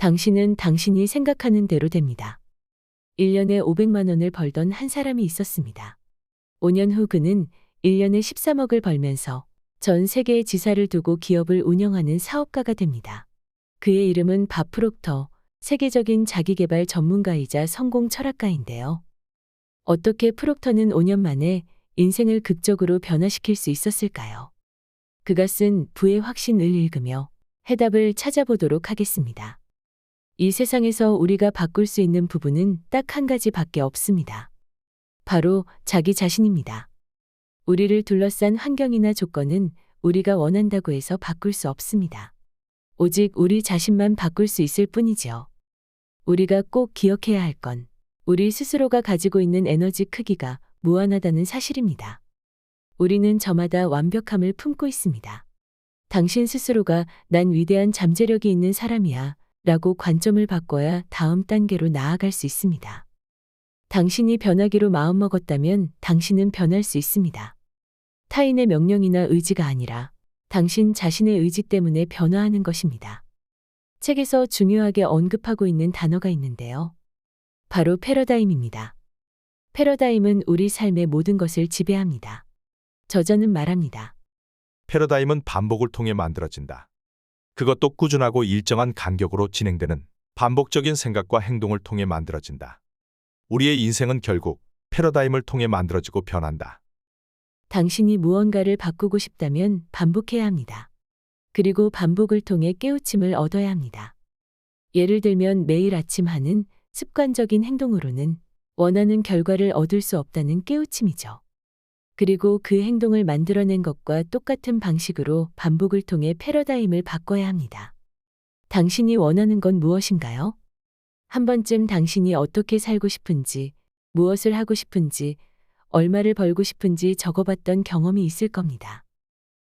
당신은 당신이 생각하는 대로 됩니다. 1년에 500만 원을 벌던 한 사람이 있었습니다. 5년 후 그는 1년에 13억을 벌면서 전 세계에 지사를 두고 기업을 운영하는 사업가가 됩니다. 그의 이름은 밥 프록터, 세계적인 자기계발 전문가이자 성공 철학가인데요. 어떻게 프록터는 5년 만에 인생을 극적으로 변화시킬 수 있었을까요? 그가 쓴 부의 확신을 읽으며 해답을 찾아보도록 하겠습니다. 이 세상에서 우리가 바꿀 수 있는 부분은 딱 한 가지밖에 없습니다. 바로 자기 자신입니다. 우리를 둘러싼 환경이나 조건은 우리가 원한다고 해서 바꿀 수 없습니다. 오직 우리 자신만 바꿀 수 있을 뿐이지요. 우리가 꼭 기억해야 할 건 우리 스스로가 가지고 있는 에너지 크기가 무한하다는 사실입니다. 우리는 저마다 완벽함을 품고 있습니다. 당신 스스로가 난 위대한 잠재력이 있는 사람이야 라고 관점을 바꿔야 다음 단계로 나아갈 수 있습니다. 당신이 변하기로 마음먹었다면 당신은 변할 수 있습니다. 타인의 명령이나 의지가 아니라 당신 자신의 의지 때문에 변화하는 것입니다. 책에서 중요하게 언급하고 있는 단어가 있는데요. 바로 패러다임입니다. 패러다임은 우리 삶의 모든 것을 지배합니다. 저자는 말합니다. 패러다임은 반복을 통해 만들어진다. 그것도 꾸준하고 일정한 간격으로 진행되는 반복적인 생각과 행동을 통해 만들어진다. 우리의 인생은 결국 패러다임을 통해 만들어지고 변한다. 당신이 무언가를 바꾸고 싶다면 반복해야 합니다. 그리고 반복을 통해 깨우침을 얻어야 합니다. 예를 들면 매일 아침 하는 습관적인 행동으로는 원하는 결과를 얻을 수 없다는 깨우침이죠. 그리고 그 행동을 만들어낸 것과 똑같은 방식으로 반복을 통해 패러다임을 바꿔야 합니다. 당신이 원하는 건 무엇인가요? 한 번쯤 당신이 어떻게 살고 싶은지, 무엇을 하고 싶은지, 얼마를 벌고 싶은지 적어봤던 경험이 있을 겁니다.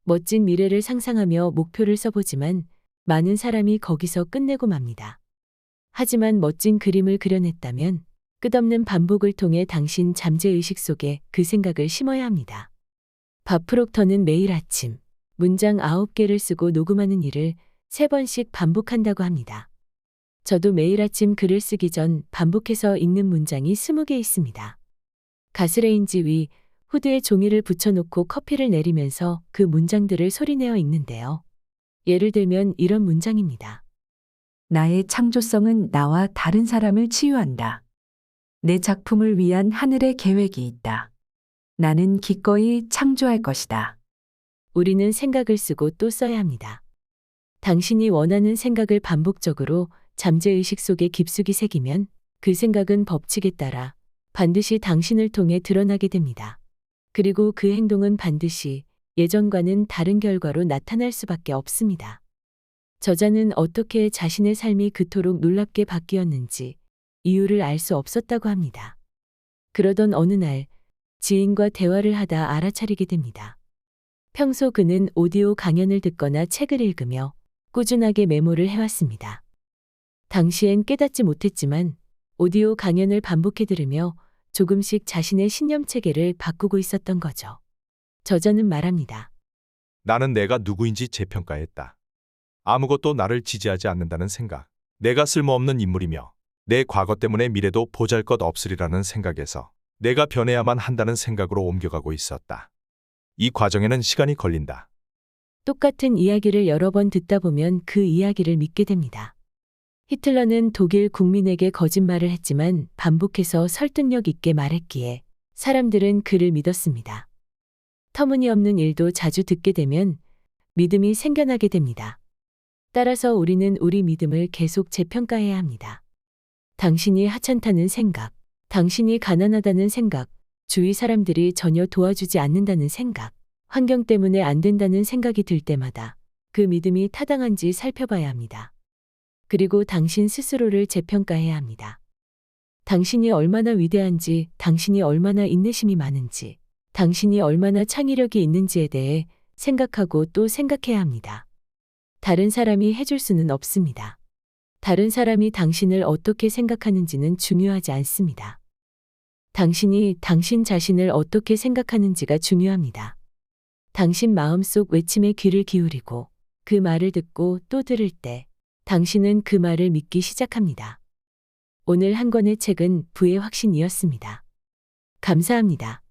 멋진 미래를 상상하며 목표를 써보지만 많은 사람이 거기서 끝내고 맙니다. 하지만 멋진 그림을 그려냈다면 끝없는 반복을 통해 당신 잠재의식 속에 그 생각을 심어야 합니다. 밥 프록터는 매일 아침 문장 9개를 쓰고 녹음하는 일을 3번씩 반복한다고 합니다. 저도 매일 아침 글을 쓰기 전 반복해서 읽는 문장이 20개 있습니다. 가스레인지 위 후드에 종이를 붙여놓고 커피를 내리면서 그 문장들을 소리내어 읽는데요. 예를 들면 이런 문장입니다. 나의 창조성은 나와 다른 사람을 치유한다. 내 작품을 위한 하늘의 계획이 있다. 나는 기꺼이 창조할 것이다. 우리는 생각을 쓰고 또 써야 합니다. 당신이 원하는 생각을 반복적으로 잠재의식 속에 깊숙이 새기면 그 생각은 법칙에 따라 반드시 당신을 통해 드러나게 됩니다. 그리고 그 행동은 반드시 예전과는 다른 결과로 나타날 수밖에 없습니다. 저자는 어떻게 자신의 삶이 그토록 놀랍게 바뀌었는지 이유를 알 수 없었다고 합니다. 그러던 어느 날 지인과 대화를 하다 알아차리게 됩니다. 평소 그는 오디오 강연을 듣거나 책을 읽으며 꾸준하게 메모를 해왔습니다. 당시엔 깨닫지 못했지만 오디오 강연을 반복해 들으며 조금씩 자신의 신념 체계를 바꾸고 있었던 거죠. 저자는 말합니다. 나는 내가 누구인지 재평가했다. 아무것도 나를 지지하지 않는다는 생각, 내가 쓸모없는 인물이며 내 과거 때문에 미래도 보잘것없으리라는 생각에서 내가 변해야만 한다는 생각으로 옮겨가고 있었다. 이 과정에는 시간이 걸린다. 똑같은 이야기를 여러 번 듣다 보면 그 이야기를 믿게 됩니다. 히틀러는 독일 국민에게 거짓말을 했지만 반복해서 설득력 있게 말했기에 사람들은 그를 믿었습니다. 터무니없는 일도 자주 듣게 되면 믿음이 생겨나게 됩니다. 따라서 우리는 우리 믿음을 계속 재평가해야 합니다. 당신이 하찮다는 생각, 당신이 가난하다는 생각, 주위 사람들이 전혀 도와주지 않는다는 생각, 환경 때문에 안 된다는 생각이 들 때마다 그 믿음이 타당한지 살펴봐야 합니다. 그리고 당신 스스로를 재평가해야 합니다. 당신이 얼마나 위대한지, 당신이 얼마나 인내심이 많은지, 당신이 얼마나 창의력이 있는지에 대해 생각하고 또 생각해야 합니다. 다른 사람이 해줄 수는 없습니다. 다른 사람이 당신을 어떻게 생각하는지는 중요하지 않습니다. 당신이 당신 자신을 어떻게 생각하는지가 중요합니다. 당신 마음속 외침에 귀를 기울이고 그 말을 듣고 또 들을 때 당신은 그 말을 믿기 시작합니다. 오늘 한 권의 책은 부의 확신이었습니다. 감사합니다.